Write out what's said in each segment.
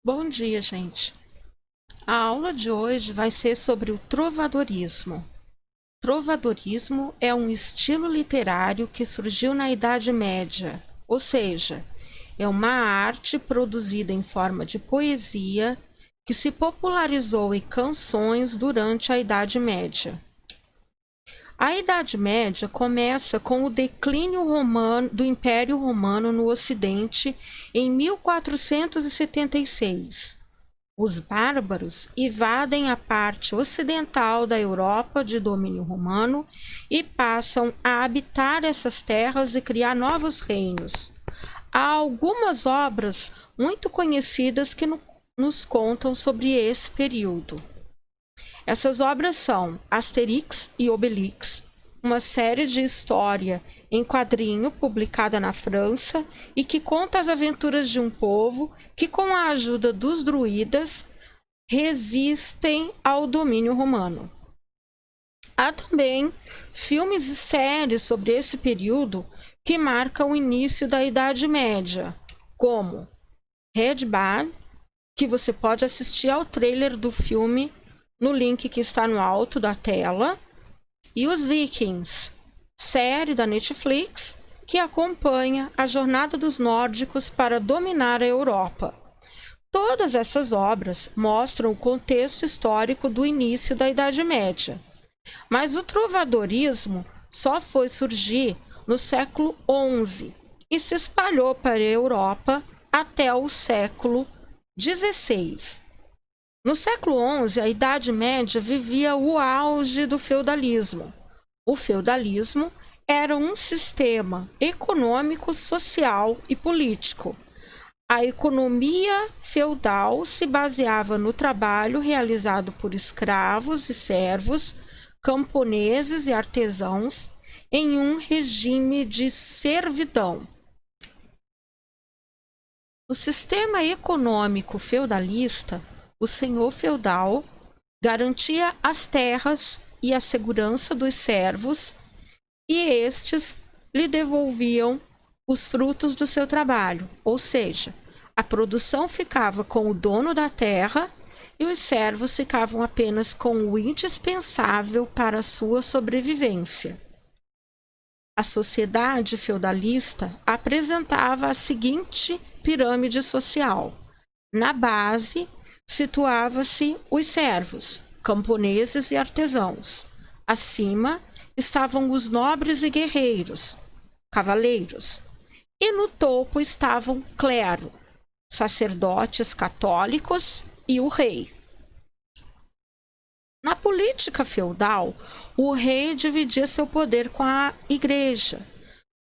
Bom dia, gente. A aula de hoje vai ser sobre o trovadorismo. Trovadorismo é um estilo literário que surgiu na Idade Média, ou seja, é uma arte produzida em forma de poesia que se popularizou em canções durante a Idade Média. A Idade Média começa com o declínio do Império Romano no Ocidente em 1476. Os bárbaros invadem a parte ocidental da Europa de domínio romano e passam a habitar essas terras e criar novos reinos. Há algumas obras muito conhecidas que nos contam sobre esse período. Essas obras são Asterix e Obelix, uma série de história em quadrinho publicada na França e que conta as aventuras de um povo que, com a ajuda dos druidas, resistem ao domínio romano. Há também filmes e séries sobre esse período que marcam o início da Idade Média, como Red Bar, que você pode assistir ao trailer do filme no link que está no alto da tela, e Os Vikings, série da Netflix que acompanha a jornada dos nórdicos para dominar a Europa. Todas essas obras mostram o contexto histórico do início da Idade Média, mas o trovadorismo só foi surgir no século XI e se espalhou para a Europa até o século XVI. No século XI, a Idade Média vivia o auge do feudalismo. O feudalismo era um sistema econômico, social e político. A economia feudal se baseava no trabalho realizado por escravos e servos, camponeses e artesãos, em um regime de servidão. O sistema econômico feudalista, o senhor feudal, garantia as terras e a segurança dos servos, e estes lhe devolviam os frutos do seu trabalho, ou seja, a produção ficava com o dono da terra e os servos ficavam apenas com o indispensável para a sua sobrevivência. A sociedade feudalista apresentava a seguinte pirâmide social. Na base, situava-se os servos, camponeses e artesãos. Acima estavam os nobres e guerreiros, cavaleiros. E no topo estavam clero, sacerdotes católicos e o rei. Na política feudal, o rei dividia seu poder com a igreja.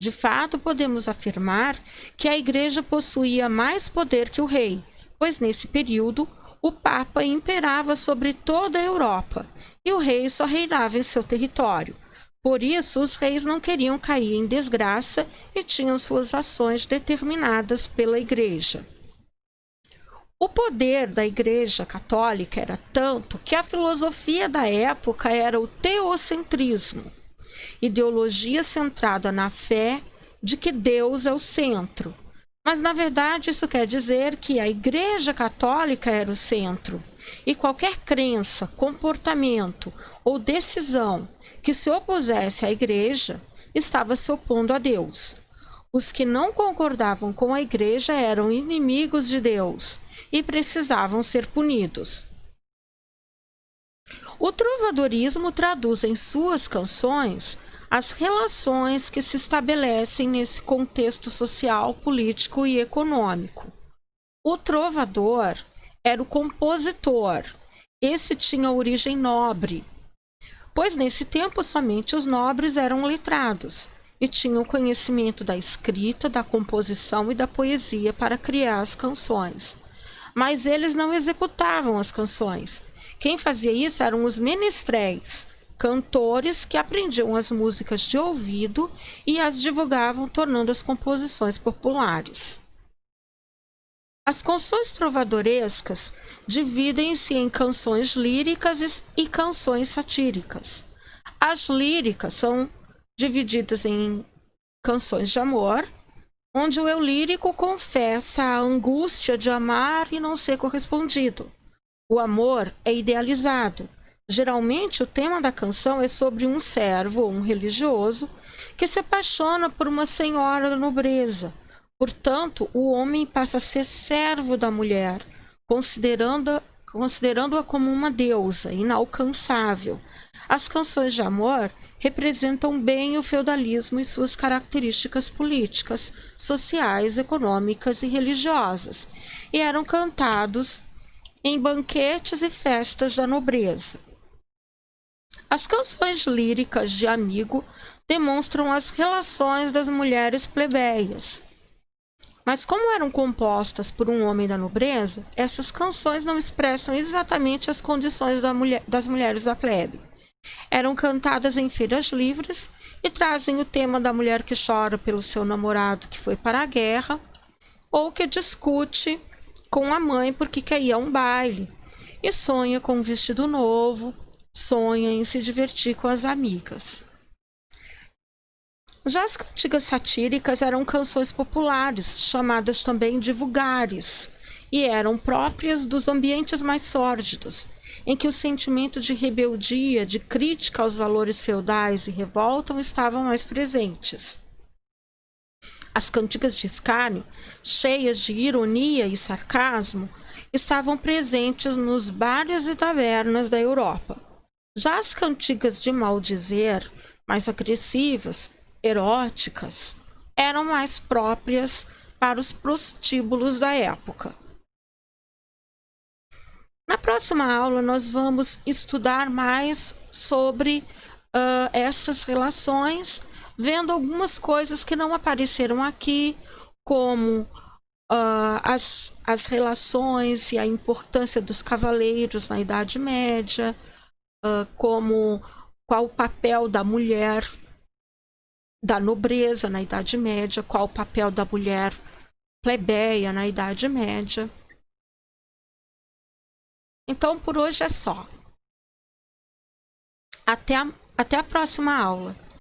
De fato, podemos afirmar que a igreja possuía mais poder que o rei, pois nesse período o Papa imperava sobre toda a Europa e o rei só reinava em seu território. Por isso, os reis não queriam cair em desgraça e tinham suas ações determinadas pela igreja. O poder da Igreja Católica era tanto que a filosofia da época era o teocentrismo, ideologia centrada na fé de que Deus é o centro. Mas, na verdade, isso quer dizer que a Igreja Católica era o centro, e qualquer crença, comportamento ou decisão que se opusesse à Igreja estava se opondo a Deus. Os que não concordavam com a Igreja eram inimigos de Deus e precisavam ser punidos. O trovadorismo traduz em suas canções as relações que se estabelecem nesse contexto social, político e econômico. O trovador era o compositor. Esse tinha origem nobre, pois nesse tempo somente os nobres eram letrados e tinham conhecimento da escrita, da composição e da poesia para criar as canções. Mas eles não executavam as canções. Quem fazia isso eram os menestréis, cantores que aprendiam as músicas de ouvido e as divulgavam, tornando as composições populares. As canções trovadorescas dividem-se em canções líricas e canções satíricas. As líricas são divididas em canções de amor, onde o eu lírico confessa a angústia de amar e não ser correspondido. O amor é idealizado. Geralmente, o tema da canção é sobre um servo ou um religioso que se apaixona por uma senhora da nobreza. Portanto, o homem passa a ser servo da mulher, considerando-a como uma deusa inalcançável. As canções de amor representam bem o feudalismo e suas características políticas, sociais, econômicas e religiosas, e eram cantados em banquetes e festas da nobreza. As canções líricas de amigo demonstram as relações das mulheres plebeias. Mas como eram compostas por um homem da nobreza, essas canções não expressam exatamente as condições das mulheres da plebe. Eram cantadas em feiras livres e trazem o tema da mulher que chora pelo seu namorado que foi para a guerra ou que discute com a mãe porque quer ir a um baile e sonha com um vestido novo, sonha em se divertir com as amigas. Já as cantigas satíricas eram canções populares, chamadas também de vulgares, e eram próprias dos ambientes mais sórdidos, em que o sentimento de rebeldia, de crítica aos valores feudais e revolta estavam mais presentes. As cantigas de escárnio, cheias de ironia e sarcasmo, estavam presentes nos bares e tavernas da Europa. Já as cantigas de maldizer, mais agressivas, eróticas, eram mais próprias para os prostíbulos da época. Na próxima aula, nós vamos estudar mais sobre essas relações, vendo algumas coisas que não apareceram aqui, como as relações e a importância dos cavaleiros na Idade Média, como qual o papel da mulher da nobreza na Idade Média, qual o papel da mulher plebeia na Idade Média. Então, por hoje é só. Até a próxima aula.